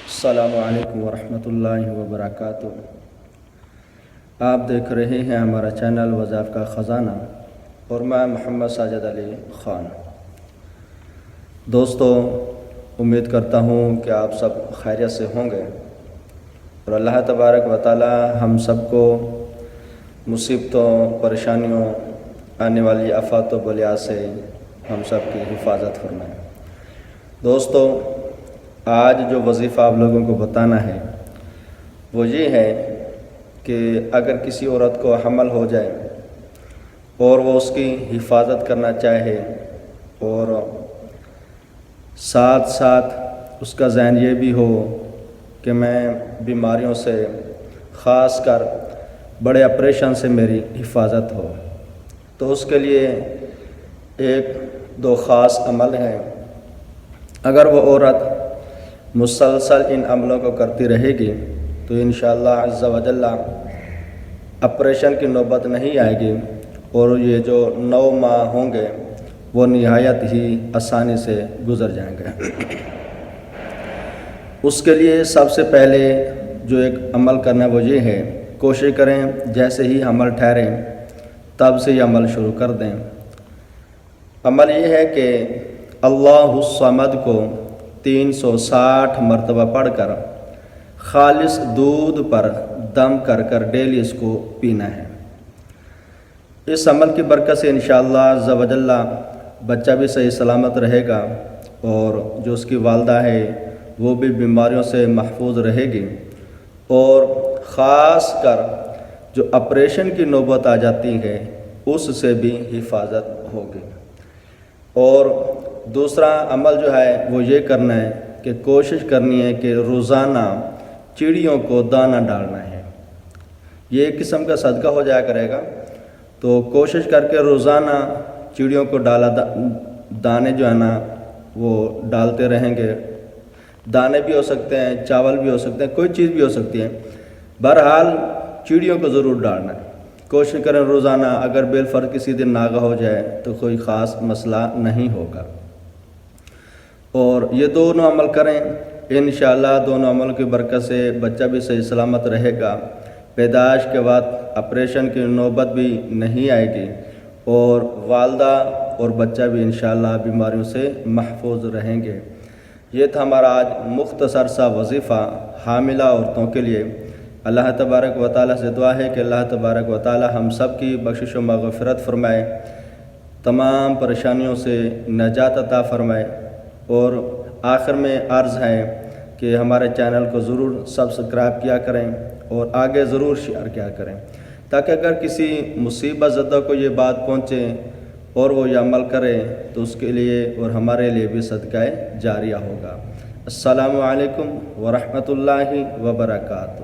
السلام علیکم ورحمۃ اللہ وبرکاتہ۔ آپ دیکھ رہے ہیں ہمارا چینل وظائف کا خزانہ اور میں محمد ساجد علی خان۔ دوستو، امید کرتا ہوں کہ آپ سب خیریت سے ہوں گے اور اللہ تبارک و تعالی ہم سب کو مصیبتوں، پریشانیوں، آنے والی آفات و بلیاں سے ہم سب کی حفاظت فرمائے۔ دوستو، آج جو وظیفہ آپ لوگوں کو بتانا ہے وہ یہ ہے کہ اگر کسی عورت کو حمل ہو جائے اور وہ اس کی حفاظت کرنا چاہے اور ساتھ ساتھ اس کا ذہن یہ بھی ہو کہ میں بیماریوں سے، خاص کر بڑے آپریشن سے میری حفاظت ہو، تو اس کے لیے ایک دو خاص عمل ہیں۔ اگر وہ عورت مسلسل ان عملوں کو کرتی رہے گی تو انشاءاللہ عز و جل آپریشن کی نوبت نہیں آئے گی اور یہ جو 9 ماہ ہوں گے وہ نہایت ہی آسانی سے گزر جائیں گے۔ اس کے لیے سب سے پہلے جو ایک عمل کرنا وہ یہ ہے، کوشش کریں جیسے ہی حمل ٹھہریں تب سے یہ عمل شروع کر دیں۔ عمل یہ ہے کہ اللہ الصمد کو 360 مرتبہ پڑھ کر خالص دودھ پر دم کر کر ڈیلی اس کو پینا ہے۔ اس عمل کی برکت سے انشاءاللہ عز و جل بچہ بھی صحیح سلامت رہے گا اور جو اس کی والدہ ہے وہ بھی بیماریوں سے محفوظ رہے گی، اور خاص کر جو آپریشن کی نوبت آ جاتی ہے اس سے بھی حفاظت ہوگی۔ اور دوسرا عمل جو ہے وہ یہ کرنا ہے کہ کوشش کرنی ہے کہ روزانہ چڑیوں کو دانہ ڈالنا ہے۔ یہ ایک قسم کا صدقہ ہو جایا کرے گا، تو کوشش کر کے روزانہ چڑیوں کو دانے جو ہے نا وہ ڈالتے رہیں گے۔ دانے بھی ہو سکتے ہیں، چاول بھی ہو سکتے ہیں، کوئی چیز بھی ہو سکتی ہے، بہرحال چڑیوں کو ضرور ڈالنا ہے۔ کوشش کریں روزانہ، اگر بالفرض کسی دن ناغہ ہو جائے تو کوئی خاص مسئلہ نہیں ہوگا۔ اور یہ دونوں عمل کریں، انشاءاللہ دونوں عمل کی برکت سے بچہ بھی صحیح سلامت رہے گا، پیدائش کے بعد آپریشن کی نوبت بھی نہیں آئے گی، اور والدہ اور بچہ بھی انشاءاللہ بیماریوں سے محفوظ رہیں گے۔ یہ تھا ہمارا آج مختصر سا وظیفہ حاملہ عورتوں کے لیے۔ اللہ تبارک و تعالیٰ سے دعا ہے کہ اللہ تبارک و تعالیٰ ہم سب کی بخشش و مغفرت فرمائے، تمام پریشانیوں سے نجات عطا فرمائے۔ اور آخر میں عرض ہے کہ ہمارے چینل کو ضرور سبسکرائب کیا کریں اور آگے ضرور شیئر کیا کریں، تاکہ اگر کسی مصیبت زدہ کو یہ بات پہنچے اور وہ یہ عمل کرے تو اس کے لیے اور ہمارے لیے بھی صدقہ جاریہ ہوگا۔ السلام علیکم ورحمۃ اللہ وبرکاتہ۔